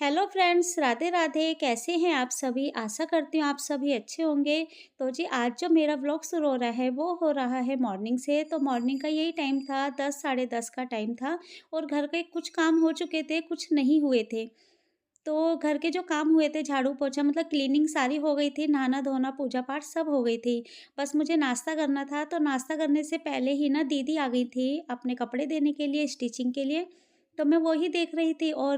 Hello friends, Radhe Radhe. कैसे हैं आप सभी? आशा करती हूँ आप सभी अच्छे होंगे। तो जी आज जो मेरा व्लॉग शुरू हो रहा है वो हो रहा है मॉर्निंग से। तो मॉर्निंग का यही टाइम था, 10 साढ़े 10 का टाइम था और घर के कुछ काम हो चुके थे, कुछ नहीं हुए थे। तो घर के जो काम हुए थे, झाड़ू पोछा मतलब क्लीनिंग सारी हो गई थी, नहाना-धोना, पूजा-पाठ सब हो गई थी। बस मुझे नाश्ता करना था, तो नाश्ता करने से पहले ही ना दीदी आ गई थी अपने कपड़े देने के लिए, स्टिचिंग के लिए। तो मैं वो ही देख रही थी और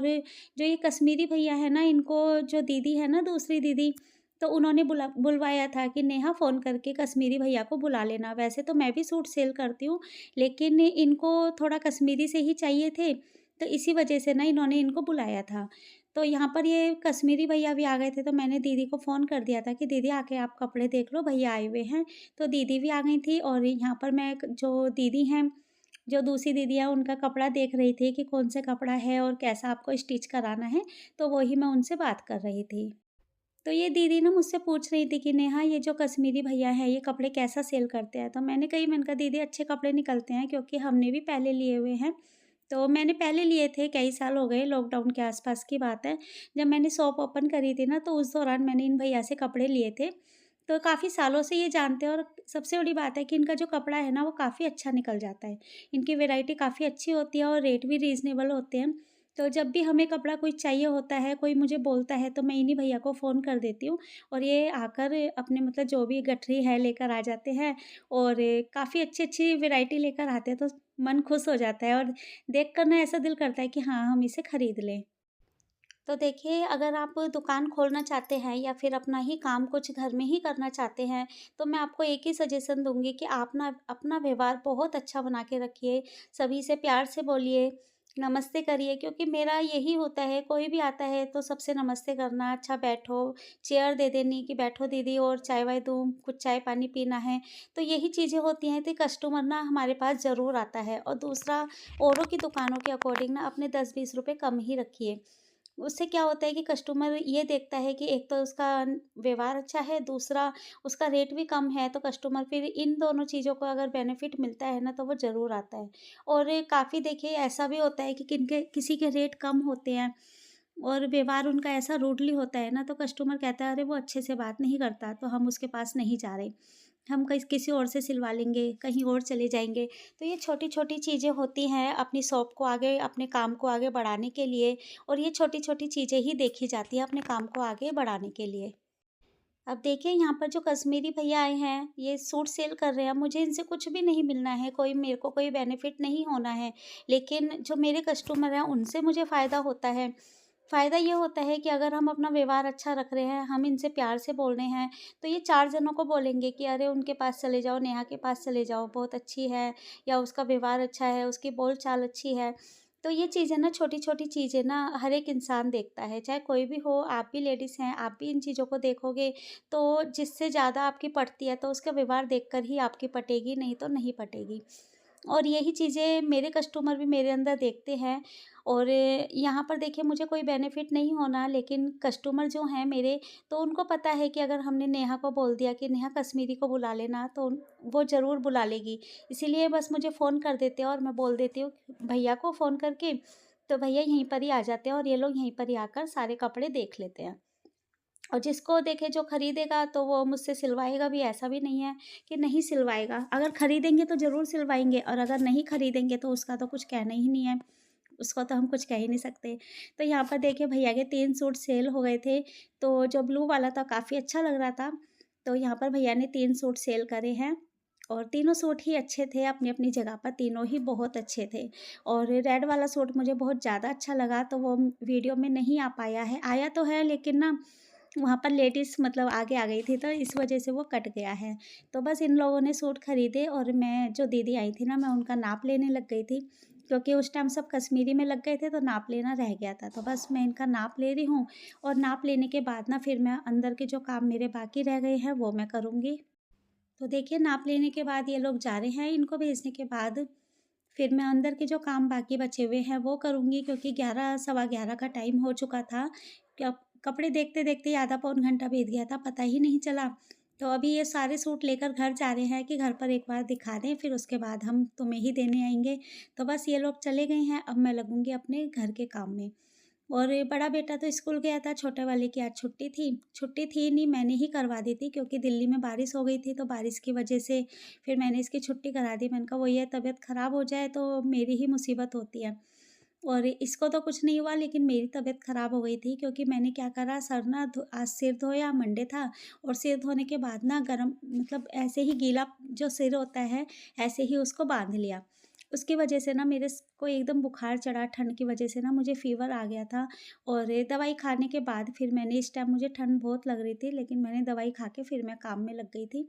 जो ये कश्मीरी भैया है ना, इनको जो दीदी है ना दूसरी दीदी, तो उन्होंने बुलवाया था कि नेहा फ़ोन करके कश्मीरी भैया को बुला लेना। वैसे तो मैं भी सूट सेल करती हूँ, लेकिन इनको थोड़ा कश्मीरी से ही चाहिए थे, तो इसी वजह से ना इन्होंने इनको बुलाया था। तो यहाँ पर ये कश्मीरी भैया भी आ गए थे, तो मैंने दीदी को फ़ोन कर दिया था कि दीदी आके आप कपड़े देख लो, भैया आए हुए हैं। तो दीदी भी आ गई थी और यहाँ पर मैं जो दीदी हैं, जो दूसरी दीदी है, उनका कपड़ा देख रही थी कि कौन सा कपड़ा है और कैसा आपको स्टिच कराना है, तो वही मैं उनसे बात कर रही थी। तो ये दीदी ना मुझसे पूछ रही थी कि नेहा ये जो कश्मीरी भैया हैं, ये कपड़े कैसा सेल करते हैं? तो मैंने कहा दीदी अच्छे कपड़े निकलते हैं क्योंकि हमने भी पहले लिए हुए हैं। तो मैंने पहले लिए थे, कई साल हो गए, लॉकडाउन के आस-पास की बात है। जब मैंने शॉप ओपन करी थी ना, तो उस दौरान मैंने इन भैया से कपड़े लिए थे। तो काफ़ी सालों से ये जानते हैं और सबसे बड़ी बात है कि इनका जो कपड़ा है ना, वो काफ़ी अच्छा निकल जाता है। इनकी वैरायटी काफ़ी अच्छी होती है और रेट भी रीज़नेबल होते हैं। तो जब भी हमें कपड़ा कोई चाहिए होता है, कोई मुझे बोलता है, तो मैं इन्हीं भैया को फ़ोन कर देती हूँ और ये आकर अपने मतलब जो भी गठरी है लेकर आ जाते हैं और काफ़ी अच्छी-अच्छी वैरायटी लेकर आते हैं, तो मन खुश हो जाता है और देखकर ना ऐसा दिल करता है कि हाँ, हम इसे खरीद लें। तो देखिए, अगर आप दुकान खोलना चाहते हैं या फिर अपना ही काम कुछ घर में ही करना चाहते हैं, तो मैं आपको एक ही सजेशन दूँगी कि आप ना अपना व्यवहार बहुत अच्छा बना के रखिए, सभी से प्यार से बोलिए, नमस्ते करिए क्योंकि मेरा यही होता है, कोई भी आता है तो सबसे नमस्ते करना, अच्छा बैठो, चेयर दे देनी कि बैठो दीदी और चाय-वाय दूँ, कुछ चाय-पानी पीना है। तो यही चीज़ें होती हैं, तो कस्टमर ना हमारे पास ज़रूर आता है और दूसरा औरों की दुकानों के अकॉर्डिंग ना अपने 10-20 रुपए कम ही रखिए। उससे क्या होता है कि कस्टमर ये देखता है कि एक तो उसका व्यवहार अच्छा है, दूसरा उसका रेट भी कम है, तो कस्टमर फिर इन दोनों चीज़ों को अगर बेनिफिट मिलता है ना, तो वो ज़रूर आता है। और काफ़ी देखिए ऐसा भी होता है कि किसी के रेट कम होते हैं और व्यवहार उनका ऐसा रूडली होता है ना, तो कस्टमर कहता है, "अरे! वो अच्छे से बात नहीं करता, तो हम उसके पास नहीं जा रहे। हम किसी और से सिलवा लेंगे, कहीं और चले जाएँगे।" तो ये छोटी-छोटी चीज़ें होती हैं अपनी शॉप को आगे, अपने काम को आगे बढ़ाने के लिए और ये छोटी-छोटी चीज़ें ही देखी जाती हैं अपने काम को आगे बढ़ाने के लिए। अब देखिए यहाँ पर जो कश्मीरी भैया आए हैं, ये सूट सेल कर रहे हैं, मुझे इनसे कुछ भी नहीं मिलना है, कोई मेरे को कोई बेनिफिट नहीं होना है, लेकिन जो मेरे कस्टमर हैं, उनसे मुझे फ़ायदा होता है। फ़ायदा ये होता है कि अगर हम अपना व्यवहार अच्छा रख रहे हैं, हम इनसे प्यार से बोल रहे हैं, तो ये 4 जनों को बोलेंगे कि अरे उनके पास चले जाओ, नेहा के पास चले जाओ, बहुत अच्छी है या उसका व्यवहार अच्छा है, उसकी बोल-चाल अच्छी है। तो ये चीज़ें ना छोटी-छोटी चीज़ें ना हर एक इंसान देखता है, चाहे कोई भी हो, आप भी लेडीज़ हैं, आप भी इन चीज़ों को देखोगे, तो जिससे ज़्यादा आपकी पटती है, तो उसका व्यवहार देखकर ही आपकी पटेगी, नहीं तो नहीं पटेगी। और यही चीज़ें मेरे कस्टमर भी मेरे अंदर देखते हैं और यहाँ पर देखिए मुझे कोई बेनिफिट नहीं होना लेकिन कस्टमर जो हैं मेरे तो उनको पता है कि अगर हमने नेहा को बोल दिया कि नेहा कश्मीरी को बुला लेना तो वो ज़रूर बुला लेगी। इसीलिए बस मुझे फ़ोन कर देते हैं और मैं बोल देती हूँ भैया को फ़ोन करके, तो भैया यहीं पर ही आ जाते हैं और ये लोग यहीं पर ही आकर सारे कपड़े देख लेते हैं। और जिसको देखे जो खरीदेगा तो वो मुझसे सिलवाएगा भी, ऐसा भी नहीं है कि नहीं सिलवाएगा। अगर खरीदेंगे तो ज़रूर सिलवाएँगे और अगर नहीं खरीदेंगे तो उसका तो कुछ कहना ही नहीं है। उसको तो हम कुछ कह ही नहीं सकते। तो यहाँ पर देखिए भैया के 3 सूट सेल हो गए थे, तो जो ब्लू वाला था काफ़ी अच्छा लग रहा था। तो यहाँ पर भैया ने 3 सूट सेल करे हैं और तीनों सूट ही अच्छे थे अपनी-अपनी जगह पर, तीनों ही बहुत अच्छे थे। और रेड वाला सूट मुझे बहुत ज़्यादा अच्छा लगा तो वो वीडियो में नहीं आ पाया है। आया तो है लेकिन ना वहाँ पर लेडीज़ मतलब आगे आ गई थी तो इस वज़ह से वो कट गया है। तो बस इन लोगों ने सूट खरीदे और मैं जो दीदी आई थी ना मैं उनका नाप लेने लग गई थी, क्योंकि उस टाइम सब कश्मीरी में लग गए थे तो नाप लेना रह गया था। तो बस मैं इनका नाप ले रही हूँ और नाप लेने के बाद ना फिर मैं अंदर के जो काम मेरे बाकी रह गए हैं वो मैं करूँगी। तो देखिए नाप लेने के बाद ये लोग जा रहे हैं, इनको भेजने के बाद फिर मैं अंदर के जो काम बाकी बचे हुए हैं वो करूँगी क्योंकि 11 सवा 11 का टाइम हो चुका था। कपड़े देखते-देखते आधा पौन घंटा बीत गया था, पता ही नहीं चला। तो अभी ये सारे सूट लेकर घर जा रहे हैं कि घर पर एक बार दिखा दें, फिर उसके बाद हम तुम्हें ही देने आएँगे। तो बस ये लोग चले गए हैं, अब मैं लगूँगी अपने घर के काम में। और बड़ा बेटा तो स्कूल गया था, छोटे वाले की आज छुट्टी थी। छुट्टी थी नहीं, मैंने ही करवा दी थी क्योंकि दिल्ली में बारिश हो गई थी, तो बारिश की वजह से फिर मैंने इसकी छुट्टी करा दी। मैंने कहा वही है, तबीयत ख़राब हो जाए तो मेरी ही मुसीबत होती है। और इसको तो कुछ नहीं हुआ, लेकिन मेरी तबीयत ख़राब हो गई थी क्योंकि मैंने क्या करा, सर ना आज सिर धोया, मंडे था, और सिर धोने के बाद ना गरम मतलब ऐसे ही गीला जो सिर होता है, ऐसे ही उसको बाँध लिया। उसकी वजह से ना मेरे को एकदम बुखार चढ़ा, ठंड की वजह से ना मुझे फ़ीवर आ गया था। और दवाई खाने के बाद फिर मैंने, इस टाइम मुझे ठंड बहुत लग रही थी, लेकिन मैंने दवाई खा के फिर मैं काम में लग गई थी।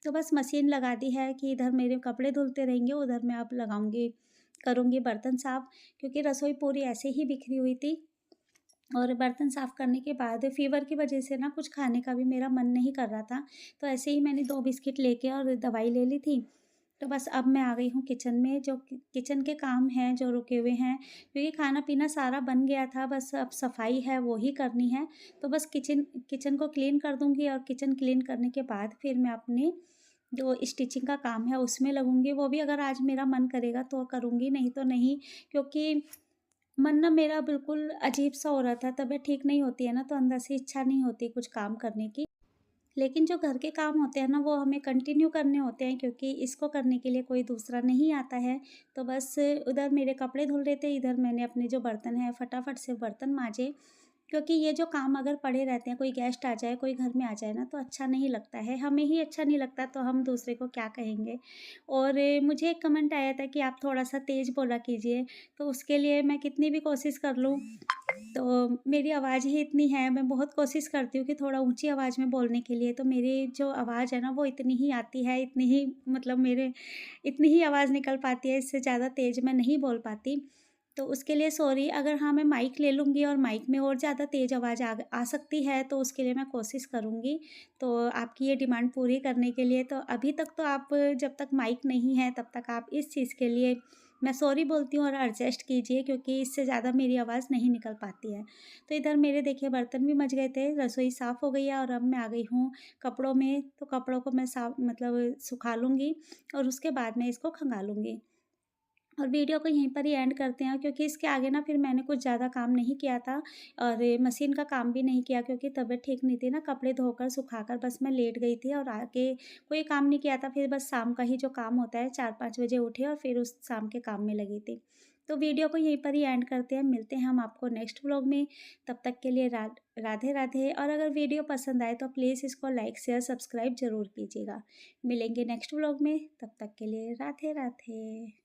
तो बस मशीन लगा दी है कि इधर मेरे कपड़े धुलते रहेंगे, उधर मैं अब लगाऊँगी, करूँगी बर्तन साफ़, क्योंकि रसोई पूरी ऐसे ही बिखरी हुई थी। और बर्तन साफ़ करने के बाद फ़ीवर की वजह से ना कुछ खाने का भी मेरा मन नहीं कर रहा था। तो ऐसे ही मैंने 2 बिस्किट लेके और दवाई ले ली थी। तो बस अब मैं आ गई हूँ किचन में, जो किचन के काम हैं जो रुके हुए हैं, क्योंकि खाना-पीना सारा बन गया था, बस अब सफाई है वो ही करनी है। तो बस किचन किचन को क्लीन कर दूँगी, और किचन क्लीन करने के बाद फिर मैं अपने जो स्टिचिंग का काम है उसमें लगूँगी। वो भी अगर आज मेरा मन करेगा तो करूँगी, नहीं तो नहीं, क्योंकि मन ना मेरा बिल्कुल अजीब-सा हो रहा था। तबीयत ठीक नहीं होती है ना, तो अंदर से इच्छा नहीं होती कुछ काम करने की। लेकिन जो घर के काम होते हैं ना, वो हमें कंटिन्यू करने होते हैं, क्योंकि इसको करने के लिए कोई दूसरा नहीं आता है। तो बस उधर मेरे कपड़े धुल रहे थे, इधर मैंने अपने जो बर्तन हैं फटाफट से बर्तन माँजे, क्योंकि ये जो काम अगर पड़े रहते हैं, कोई गेस्ट आ जाए, कोई घर में आ जाए ना, तो अच्छा नहीं लगता है। हमें ही अच्छा नहीं लगता तो हम दूसरे को क्या कहेंगे। और मुझे एक कमेंट आया था कि आप थोड़ा-सा तेज़ बोला कीजिए, तो उसके लिए मैं कितनी भी कोशिश कर लूँ, तो मेरी आवाज़ ही इतनी है। मैं बहुत कोशिश करती हूँ कि थोड़ा ऊँची आवाज़ में बोलने के लिए, तो मेरी जो आवाज़ है ना वो इतनी ही आती है, इतनी ही मतलब मेरे इतनी ही आवाज़ निकल पाती है, इससे ज़्यादा तेज़ मैं नहीं बोल पाती। तो उसके लिए सॉरी। अगर हाँ, मैं माइक ले लूँगी और माइक में और ज़्यादा तेज़ आवाज़ आ सकती है, तो उसके लिए मैं कोशिश करूँगी। तो आपकी ये डिमांड पूरी करने के लिए, तो अभी तक तो आप, जब तक माइक नहीं है तब तक आप इस चीज़ के लिए मैं सॉरी बोलती हूँ, और एडजस्ट कीजिए, क्योंकि इससे ज़्यादा मेरी आवाज़ नहीं निकल पाती है। तो इधर मेरे देखिए बर्तन भी मँज गए थे, रसोई साफ़ हो गई है, और अब मैं आ गई हूँ कपड़ों में। तो कपड़ों को मैं साफ मतलब सुखा लूँगी, और उसके बाद मैं इसको खंगालूँगी। और वीडियो को यहीं पर ही एंड करते हैं, क्योंकि इसके आगे ना फिर मैंने कुछ ज़्यादा काम नहीं किया था, और मशीन का काम भी नहीं किया, क्योंकि तबीयत ठीक नहीं थी ना, कपड़े धोकर सुखाकर बस मैं लेट गई थी, और आगे कोई काम नहीं किया था। फिर बस शाम का ही जो काम होता है, 4-5 बजे उठी और फिर उस शाम के काम में लगी थी। तो वीडियो को यहीं पर ही एंड करते हैं, मिलते हैं हम आपको नेक्स्ट व्लॉग में। तब तक के लिए राधे राधे। और अगर वीडियो पसंद आए तो प्लीज़ इसको लाइक शेयर सब्सक्राइब ज़रूर कीजिएगा। मिलेंगे नेक्स्ट व्लॉग में, तब तक के लिए राधे राधे।